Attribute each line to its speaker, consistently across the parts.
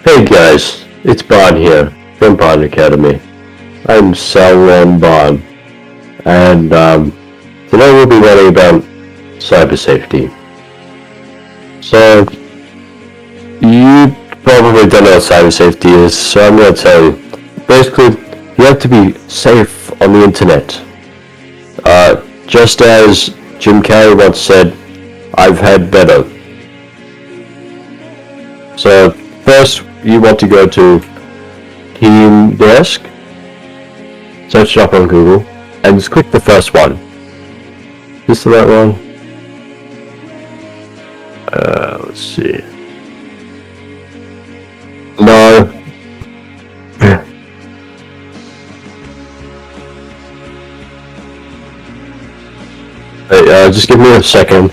Speaker 1: Hey guys, it's Bahn here from Bahn Academy. I'm Salwan Bahn, and today we'll be learning about cyber safety. So, you probably don't know what cyber safety is, so I'm going to tell you. Basically, you have to be safe on the internet. Just as Jim Carrey once said, I've had better. So, first, you want to go to Team Desk, search it up on Google, and just click the first one. Is this the right one? Let's see. No. Hey, just give me a second.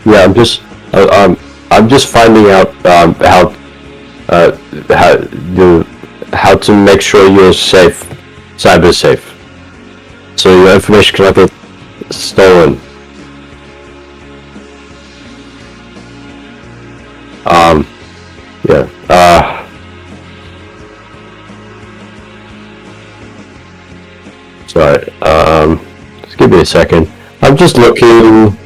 Speaker 1: Yeah, I'm just finding out how to make sure you're safe, cyber safe, so your information cannot get stolen. Yeah. Sorry. Just give me a second. I'm just looking.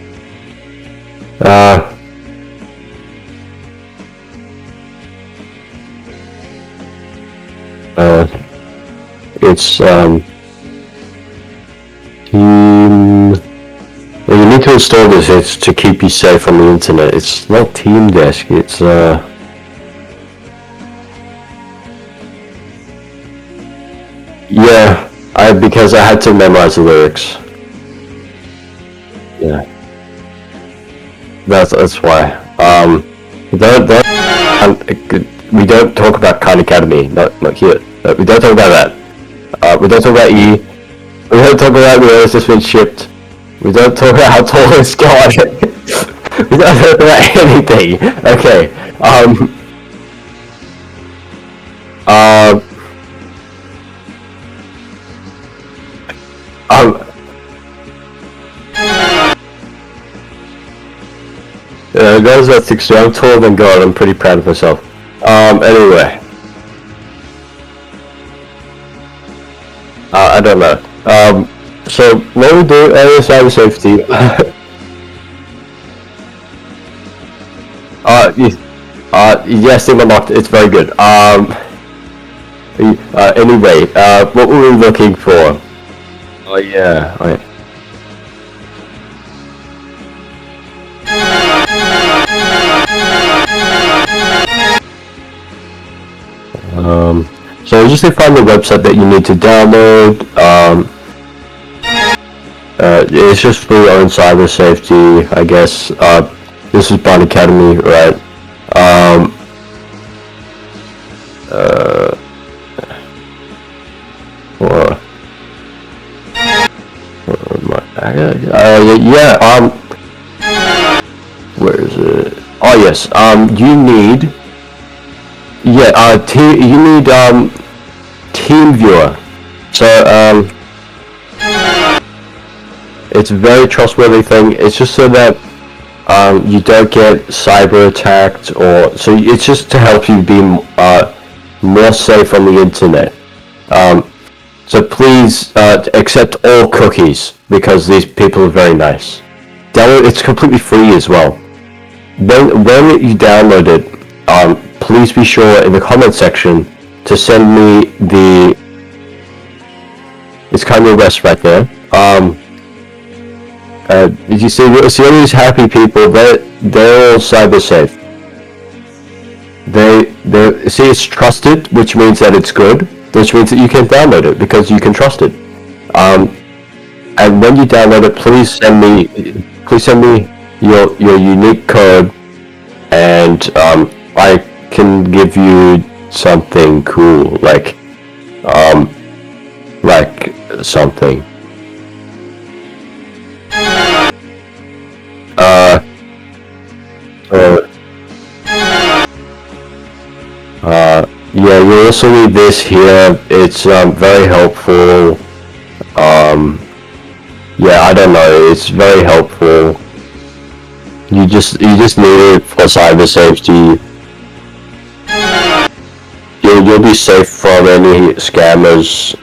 Speaker 1: It's Team. Well, you need to install this. It's to keep you safe on the internet. It's not Team Desk. It's Yeah, because I had to memorize the lyrics. Yeah. That's why. We don't talk about Khan Academy. Not here. We don't talk about that. We don't talk about E. We don't talk about where it's just been shipped. We don't talk about how tall it's got. We don't talk about anything. Okay. Guys, that's 60. I'm taller than God. I'm pretty proud of myself. Anyway. I don't know. So what we do is cyber safety. Yes, thing unlocked. It's very good. Anyway, what were we looking for? Oh yeah. Oh, yeah. So just to find the website that you need to download. It's just for your own cyber safety, I guess. This is Bahn Academy, right? Yeah. Where is it? Oh yes. You need. Yeah. You need Team Viewer. So it's a very trustworthy thing. It's just so that you don't get cyber attacked, or so it's just to help you be more safe on the internet. So please accept all cookies, because these people are very nice. Download. It's completely free as well. When you download it, please be sure in the comment section to send me the. It's Kanye West right there. You see all these happy people? They're all cyber safe. They see, it's trusted, which means that it's good, which means that you can download it because you can trust it. And when you download it, please send me your unique code, and I can give you something cool, like something. Yeah, you also need this here. It's very helpful. Yeah, I don't know. It's very helpful. You just need it for cyber safety. You'll be safe from any scammers.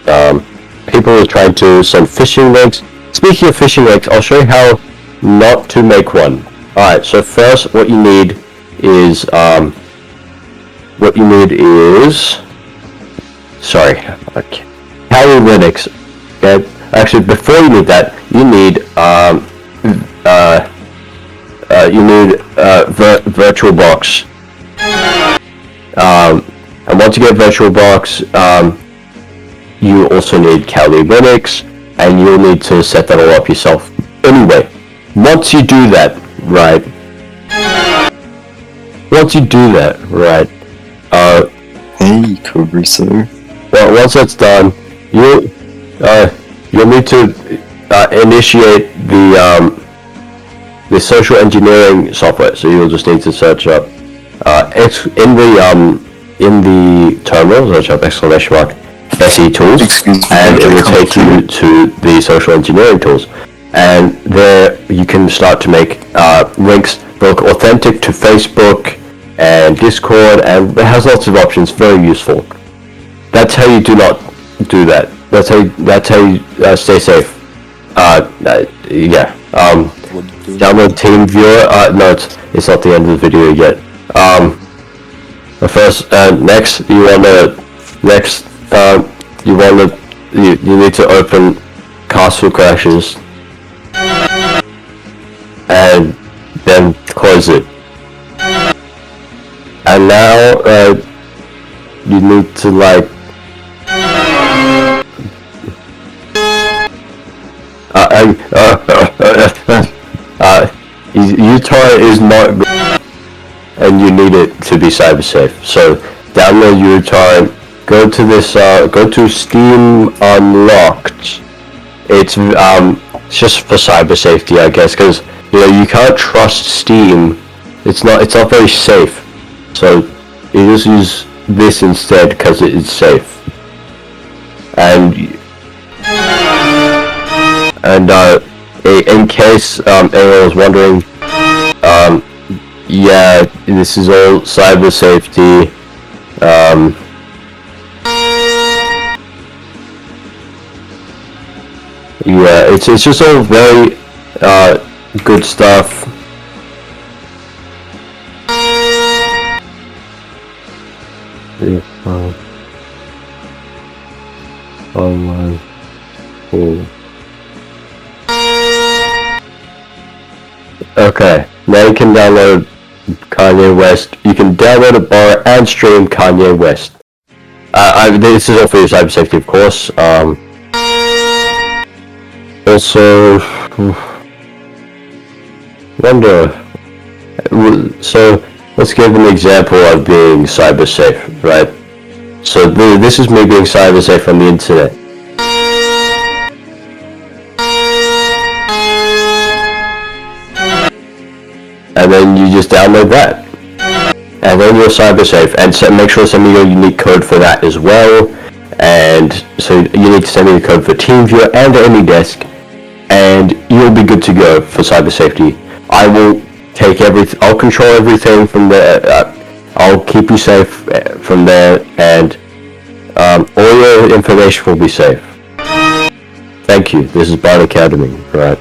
Speaker 1: People are trying to send phishing links. Speaking of phishing links, I'll show you how not to make one. Alright, so first what you need is sorry, okay. Kali Linux. Okay? Actually, before you need that, you need VirtualBox. And once you get VirtualBox, you also need Kali Linux, and you'll need to set that all up yourself. Anyway, once you do that, right?
Speaker 2: Hey, Cobra sir.
Speaker 1: Well, once that's done, you'll need to initiate the social engineering software. So you'll just need to search up it's in the terminal, search up !SE tools, and it will take you to the social engineering tools, and there you can start to make links look authentic to Facebook and Discord, and it has lots of options. Very useful. That's how you do not do that. That's how you stay safe. Yeah. Download TeamViewer. No, it's not the end of the video yet. But first, next you need to open Castle Crashes and then close it. And now you need to uTorrent is not good, and you need it to be cyber safe. So download uTorrent. Go to this. Go to Steam Unlocked. It's just for cyber safety, I guess, because you can't trust Steam. It's not very safe. So you just use this instead because it is safe. And in case anyone was wondering, yeah, this is all cyber safety. Yeah, it's just all very good stuff. Online. Cool. Okay, now you can download Kanye West. You can download it, borrow, and stream Kanye West. This is all for your cyber safety, of course. Also, so let's give an example of being cyber safe, right? So this is me being cyber safe on the internet. And then you just download that, and then you're cyber safe. And so make sure to send me your unique code for that as well. And so you need to send me the code for TeamViewer and AnyDesk, and you'll be good to go for cyber safety. I will take everything. I'll control everything from there. I'll keep you safe from there, and all your information will be safe. Thank you. This is Bahn Academy, right?